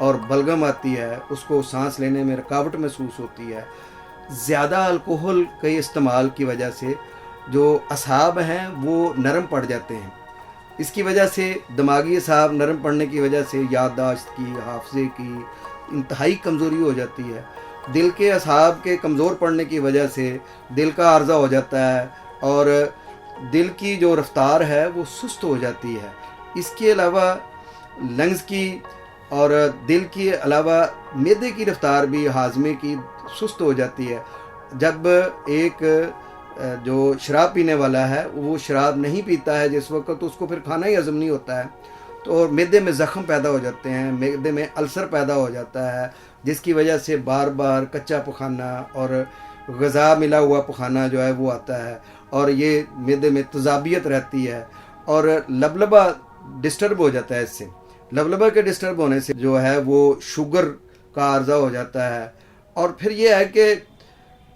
اور بلغم آتی ہے، اس کو سانس لینے میں رکاوٹ محسوس ہوتی ہے. زیادہ الکوہل کے استعمال کی وجہ سے جو اعصاب ہیں وہ نرم پڑ جاتے ہیں. اس کی وجہ سے دماغی اعصاب نرم پڑنے کی وجہ سے یادداشت کی، حافظے کی انتہائی کمزوری ہو جاتی ہے. دل کے اعصاب کے کمزور پڑنے کی وجہ سے دل کا عارضہ ہو جاتا ہے اور دل کی جو رفتار ہے وہ سست ہو جاتی ہے. اس کے علاوہ لنگز کی اور دل کے علاوہ معدے کی رفتار بھی ہاضمے کی سست ہو جاتی ہے. جب ایک جو شراب پینے والا ہے وہ شراب نہیں پیتا ہے جس وقت، تو اس کو پھر کھانا ہی ہضم نہیں ہوتا ہے، تو معدے میں زخم پیدا ہو جاتے ہیں، معدے میں السر پیدا ہو جاتا ہے، جس کی وجہ سے بار بار کچا پخانہ اور غذا ملا ہوا پخانہ جو ہے وہ آتا ہے، اور یہ معدے میں تذابیت رہتی ہے اور لبلبہ ڈسٹرب ہو جاتا ہے. اس سے لبلبہ کے ڈسٹرب ہونے سے جو ہے وہ شوگر کا عارضہ ہو جاتا ہے. اور پھر یہ ہے کہ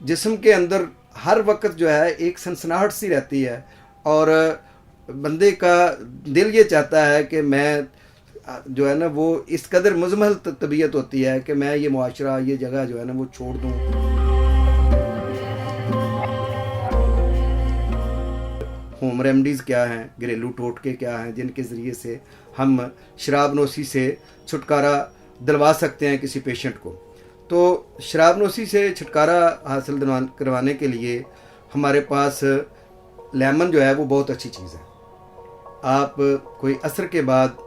جسم کے اندر ہر وقت جو ہے ایک سنسناہٹ سی رہتی ہے اور بندے کا دل یہ چاہتا ہے کہ میں جو ہے نا وہ اس قدر مزمحل طبیعت ہوتی ہے کہ میں یہ معاشرہ، یہ جگہ جو ہے نا وہ چھوڑ دوں. ہوم ریمڈیز کیا ہیں، گھریلو ٹوٹکے کیا ہیں جن کے ذریعے سے ہم شراب نوشی سے چھٹکارا دلوا سکتے ہیں کسی پیشنٹ کو. تو شراب نوشی سے چھٹکارا حاصل کروانے کے لیے ہمارے پاس لیمن جو ہے وہ بہت اچھی چیز ہے. آپ کوئی عصر کے بعد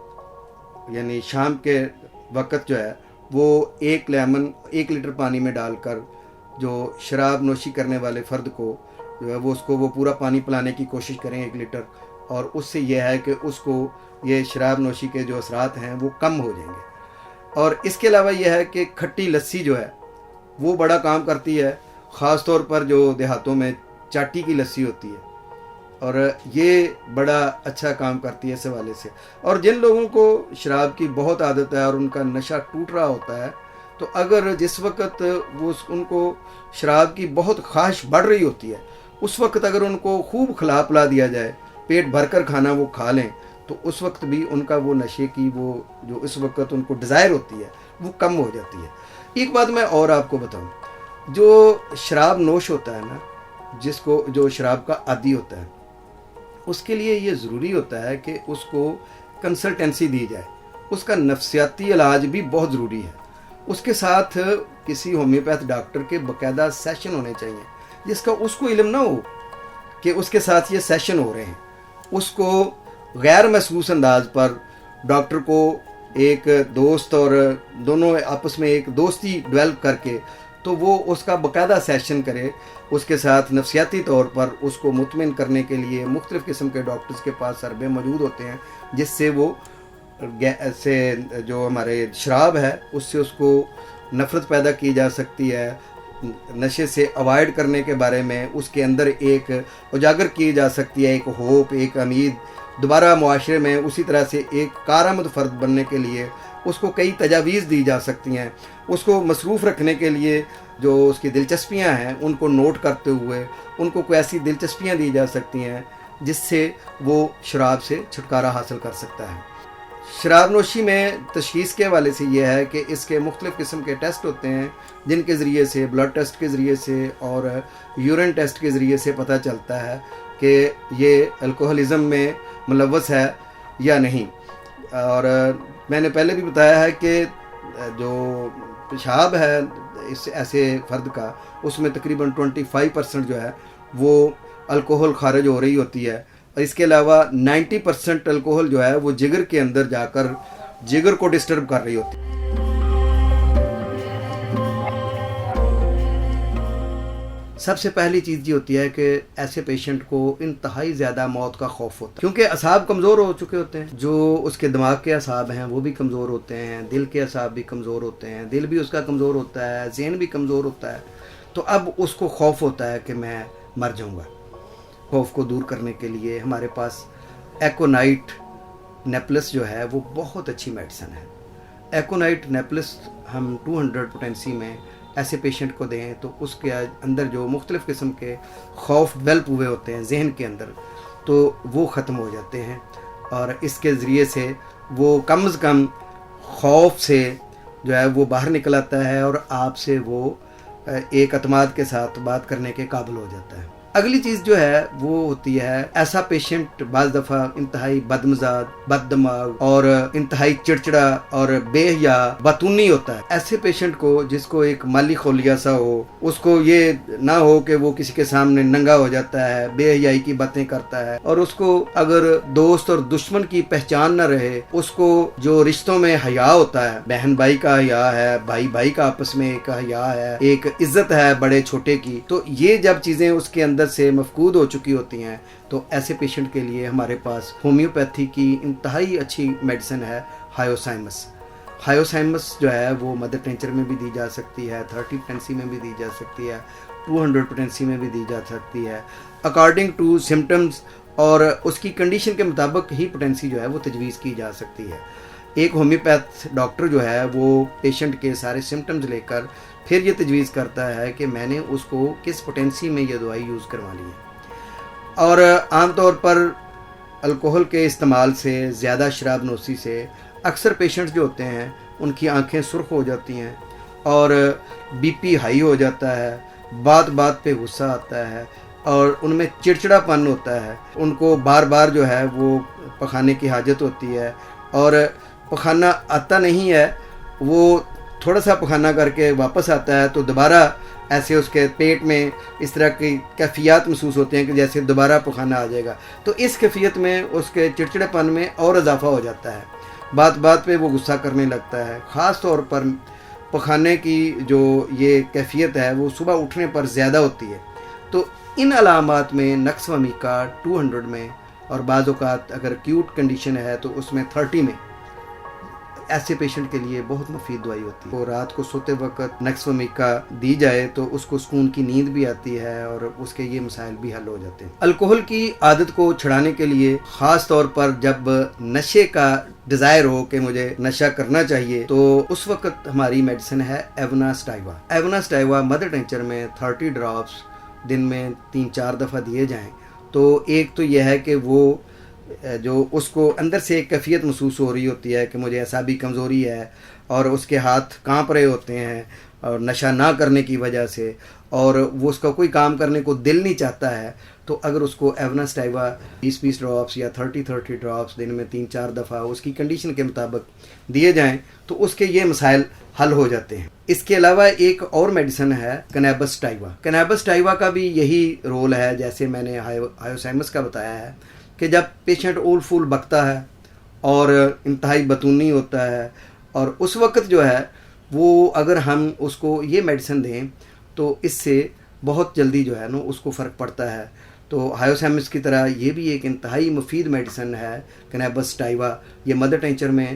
یعنی شام کے وقت جو ہے وہ ایک لیمن 1 لیٹر پانی میں ڈال کر جو شراب نوشی کرنے والے فرد کو جو ہے وہ اس کو وہ پورا پانی پلانے کی کوشش کریں 1 لیٹر، اور اس سے یہ ہے کہ اس کو یہ شراب نوشی کے جو اثرات ہیں وہ کم ہو جائیں گے. اور اس کے علاوہ یہ ہے کہ کھٹی لسی جو ہے وہ بڑا کام کرتی ہے، خاص طور پر جو دیہاتوں میں چاٹی کی لسی ہوتی ہے، اور یہ بڑا اچھا کام کرتی ہے اس حوالے سے. اور جن لوگوں کو شراب کی بہت عادت ہے اور ان کا نشہ ٹوٹ رہا ہوتا ہے، تو اگر جس وقت وہ ان کو شراب کی بہت خواہش بڑھ رہی ہوتی ہے، اس وقت اگر ان کو خوب کھلا پلا دیا جائے، پیٹ بھر کر کھانا وہ کھا لیں، تو اس وقت بھی ان کا وہ نشے کی وہ جو اس وقت ان کو ڈیزائر ہوتی ہے وہ کم ہو جاتی ہے. ایک بات میں اور آپ کو بتاؤں، جو شراب نوش ہوتا ہے نا، جس کو جو شراب کا عادی ہوتا ہے، اس کے لیے یہ ضروری ہوتا ہے کہ اس کو کنسلٹنسی دی جائے. اس کا نفسیاتی علاج بھی بہت ضروری ہے. اس کے ساتھ کسی ہومیوپیتھ ڈاکٹر کے باقاعدہ سیشن ہونے چاہیے، جس کا اس کو علم نہ ہو کہ اس کے ساتھ یہ سیشن ہو رہے ہیں. اس کو غیر محسوس انداز پر ڈاکٹر کو ایک دوست اور دونوں آپس میں ایک دوستی ڈیولپ کر کے تو وہ اس کا باقاعدہ سیشن کرے. اس کے ساتھ نفسیاتی طور پر اس کو مطمئن کرنے کے لیے مختلف قسم کے ڈاکٹرز کے پاس سربے موجود ہوتے ہیں، جس سے وہ سے جو ہمارے شراب ہے اس سے اس کو نفرت پیدا کی جا سکتی ہے. نشے سے اوائڈ کرنے کے بارے میں اس کے اندر ایک اجاگر کی جا سکتی ہے، ایک ہوپ، ایک امید. دوبارہ معاشرے میں اسی طرح سے ایک کارآمد فرد بننے کے لیے اس کو کئی تجاویز دی جا سکتی ہیں. اس کو مصروف رکھنے کے لیے جو اس کی دلچسپیاں ہیں ان کو نوٹ کرتے ہوئے ان کو کوئی ایسی دلچسپیاں دی جا سکتی ہیں جس سے وہ شراب سے چھٹکارا حاصل کر سکتا ہے. شراب نوشی میں تشخیص کے حوالے سے یہ ہے کہ اس کے مختلف قسم کے ٹیسٹ ہوتے ہیں، جن کے ذریعے سے بلڈ ٹیسٹ کے ذریعے سے اور یورین ٹیسٹ کے ذریعے سے پتہ چلتا ہے کہ یہ الکوہلزم میں ملوث ہے یا نہیں. اور میں نے پہلے بھی بتایا ہے کہ جو پیشاب ہے اس ایسے فرد کا، اس میں تقریباً 25% جو ہے وہ الکوہل خارج ہو رہی ہوتی ہے. اور اس کے علاوہ 90% الکوہل جو ہے وہ جگر کے اندر جا کر جگر کو ڈسٹرب کر رہی ہوتی ہے. سب سے پہلی چیز یہ ہوتی ہے کہ ایسے پیشنٹ کو انتہائی زیادہ موت کا خوف ہوتا ہے، کیونکہ اعصاب کمزور ہو چکے ہوتے ہیں. جو اس کے دماغ کے اعصاب ہیں وہ بھی کمزور ہوتے ہیں، دل کے اعصاب بھی کمزور ہوتے ہیں، دل بھی اس کا کمزور ہوتا ہے، ذہن بھی کمزور ہوتا ہے. تو اب اس کو خوف ہوتا ہے کہ میں مر جاؤں گا. خوف کو دور کرنے کے لیے ہمارے پاس ایکونائٹ نیپلس جو ہے وہ بہت اچھی میڈیسن ہے. ایکونائٹ نیپلس ہم 200 پوٹینسی میں ایسے پیشنٹ کو دیں تو اس کے اندر جو مختلف قسم کے خوف ڈیولپ ہوئے ہوتے ہیں ذہن کے اندر، تو وہ ختم ہو جاتے ہیں. اور اس کے ذریعے سے وہ کم از کم خوف سے جو ہے وہ باہر نکل آتا ہے اور آپ سے وہ ایک اعتماد کے ساتھ بات کرنے کے قابل ہو جاتا ہے۔ اگلی چیز جو ہے وہ ہوتی ہے ایسا پیشنٹ بعض دفعہ انتہائی بدمزاج، بد دماغ اور انتہائی چڑچڑا اور بے حیا باتونی ہوتا ہے۔ ایسے پیشنٹ کو جس کو ایک مالی خولیا سا ہو، اس کو یہ نہ ہو کہ وہ کسی کے سامنے ننگا ہو جاتا ہے، بے حیائی کی باتیں کرتا ہے، اور اس کو اگر دوست اور دشمن کی پہچان نہ رہے، اس کو جو رشتوں میں حیا ہوتا ہے، بہن بھائی کا حیا ہے، بھائی بھائی کا آپس میں ایک حیا ہے، ایک عزت ہے بڑے چھوٹے کی، تو یہ جب چیزیں اس کے اندر سے مفقود ہو چکی ہوتی ہیں تو ایسے پیشنٹ کے لیے ہمارے پاس ہومیوپیتھی کی انتہائی اچھی میڈیسن ہے ہائیوسائمس۔ ہائیوسائمس جو ہے وہ مدر ٹینچر میں بھی دی جا سکتی ہے، 30 پوٹینسی میں بھی دی جا سکتی ہے، 200 پوٹینسی میں بھی دی جا سکتی ہے، اکارڈنگ ٹو سمٹمز اور اس کی کنڈیشن کے مطابق ہی پوٹینسی جو ہے وہ تجویز کی جا سکتی ہے۔ ایک ہومیوپیتھ ڈاکٹر جو ہے وہ پیشنٹ کے سارے سمٹمز لے کر پھر یہ تجویز کرتا ہے کہ میں نے اس کو کس پوٹینسی میں یہ دوائی یوز کروانی ہے۔ اور عام طور پر الکوہل کے استعمال سے، زیادہ شراب نوشی سے اکثر پیشنٹس جو ہوتے ہیں ان کی آنکھیں سرخ ہو جاتی ہیں اور بی پی ہائی ہو جاتا ہے، بات بات پہ غصہ آتا ہے اور ان میں چڑچڑا پن ہوتا ہے، ان کو بار بار جو ہے وہ پخانے کی حاجت ہوتی ہے اور پخانہ آتا نہیں ہے، وہ تھوڑا سا پخانہ کر کے واپس آتا ہے تو دوبارہ ایسے اس کے پیٹ میں اس طرح کی کیفیات محسوس ہوتے ہیں کہ جیسے دوبارہ پخانہ آ جائے گا، تو اس کیفیت میں اس کے چڑچڑے پن میں اور اضافہ ہو جاتا ہے، بات بات پہ وہ غصہ کرنے لگتا ہے۔ خاص طور پر پخانے کی جو یہ کیفیت ہے وہ صبح اٹھنے پر زیادہ ہوتی ہے، تو ان علامات میں نقص و میکا 200 میں اور بعض اوقات اگر ایکیوٹ کنڈیشن ہے تو اس میں 30 میں ایسے پیشنٹ کے لیے بہت مفید دوائی ہوتی ہے۔ وہ رات کو سوتے وقت نقص و میکا دی جائے تو اس کو سکون کی نیند بھی آتی ہے اور اس کے یہ مسائل بھی حل ہو جاتے ہیں۔ الکوہل کی عادت کو چھڑانے کے لیے خاص طور پر جب نشے کا ڈیزائر ہو کہ مجھے نشہ کرنا چاہیے تو اس وقت ہماری میڈیسن ہے ایونا سٹائیوا۔ ایونا سٹائیوا مدر ٹینچر میں 30 ڈراپس دن میں 3-4 دفعہ دیے جائیں تو ایک تو یہ ہے کہ وہ جو اس کو اندر سے ایک کیفیت محسوس ہو رہی ہوتی ہے کہ مجھے اعصابی کمزوری ہے اور اس کے ہاتھ کانپ رہے ہوتے ہیں اور نشہ نہ کرنے کی وجہ سے، اور وہ اس کا کوئی کام کرنے کو دل نہیں چاہتا ہے، تو اگر اس کو ایونا سٹائیوا 20 ڈراپس یا 30 ڈراپس دن میں 3-4 دفعہ اس کی کنڈیشن کے مطابق دیے جائیں تو اس کے یہ مسائل حل ہو جاتے ہیں۔ اس کے علاوہ ایک اور میڈیسن ہے کنابس سٹائیوا۔ کنابس سٹائیوا کا بھی یہی رول ہے جیسے میں نے ہائیوسائمس کا بتایا ہے کہ جب پیشنٹ اول فول بکتا ہے اور انتہائی بتونی ہوتا ہے اور اس وقت جو ہے وہ اگر ہم اس کو یہ میڈیسن دیں تو اس سے بہت جلدی جو ہے نا اس کو فرق پڑتا ہے۔ تو ہائیوسائمس کی طرح یہ بھی ایک انتہائی مفید میڈیسن ہے کنابس سٹائیوا۔ یہ مدر ٹینچر میں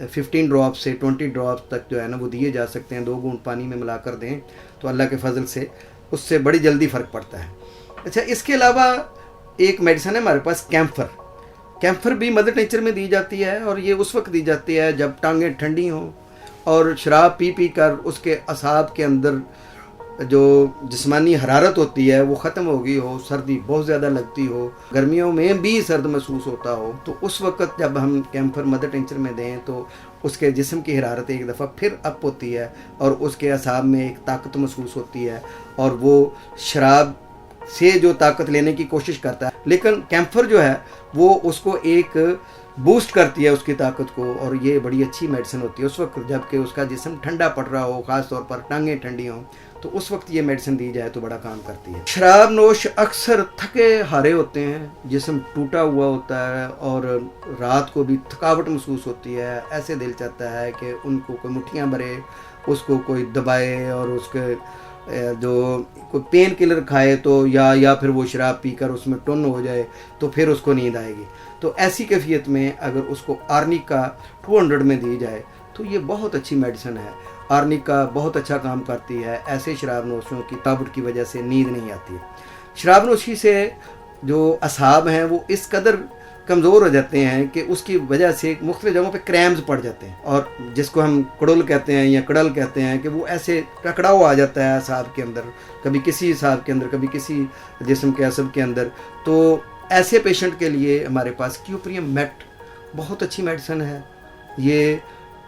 15 ڈراپ سے 20 ڈراپ تک جو ہے نا وہ دیے جا سکتے ہیں، 2 گھونٹ پانی میں ملا کر دیں تو اللہ کے فضل سے اس سے بڑی جلدی فرق پڑتا ہے۔ اچھا، اس کے علاوہ ایک میڈیسن ہے ہمارے پاس کیمفر۔ کیمفر بھی مدر ٹینچر میں دی جاتی ہے اور یہ اس وقت دی جاتی ہے جب ٹانگیں ٹھنڈی ہوں اور شراب پی پی کر اس کے اعصاب کے اندر جو جسمانی حرارت ہوتی ہے وہ ختم ہو گئی ہو، سردی بہت زیادہ لگتی ہو، گرمیوں میں بھی سرد محسوس ہوتا ہو، تو اس وقت جب ہم کیمفر مدر ٹینچر میں دیں تو اس کے جسم کی حرارت ایک دفعہ پھر اپ ہوتی ہے اور اس کے اعصاب میں ایک طاقت محسوس ہوتی ہے اور وہ شراب سے جو طاقت لینے کی کوشش کرتا ہے، لیکن کیمفر جو ہے وہ اس کو ایک بوسٹ کرتی ہے اس کی طاقت کو، اور یہ بڑی اچھی میڈیسن ہوتی ہے اس وقت جب کہ اس کا جسم ٹھنڈا پڑ رہا ہو، خاص طور پر ٹانگیں ٹھنڈی ہوں، تو اس وقت یہ میڈیسن دی جائے تو بڑا کام کرتی ہے۔ شراب نوش اکثر تھکے ہارے ہوتے ہیں، جسم ٹوٹا ہوا ہوتا ہے اور رات کو بھی تھکاوٹ محسوس ہوتی ہے، ایسے دل چاہتا ہے کہ ان کو کوئی مٹھیاں بھرے، اس کو کوئی دبائے اور اس کے جو کوئی پین کلر کھائے تو یا پھر وہ شراب پی کر اس میں ٹن ہو جائے تو پھر اس کو نیند آئے گی۔ تو ایسی کیفیت میں اگر اس کو آرنیکا 200 میں دی جائے تو یہ بہت اچھی میڈیسن ہے۔ آرنیکا بہت اچھا کام کرتی ہے، ایسے شراب نوشیوں کی تھکاوٹ کی وجہ سے نیند نہیں آتی ہے۔ شراب نوشی سے جو اعصاب ہیں وہ اس قدر کمزور ہو جاتے ہیں کہ اس کی وجہ سے مختلف جگہوں پہ کریمز پڑ جاتے ہیں، اور جس کو ہم کڑل کہتے ہیں یا کڑل کہتے ہیں کہ وہ ایسے ککڑاؤ آ جاتا ہے اعصاب کے اندر، کبھی کسی اعصاب کے اندر کبھی کسی جسم کے عصب کے اندر۔ تو ایسے پیشنٹ کے لیے ہمارے پاس کیوپریم میٹ بہت اچھی میڈیسن ہے۔ یہ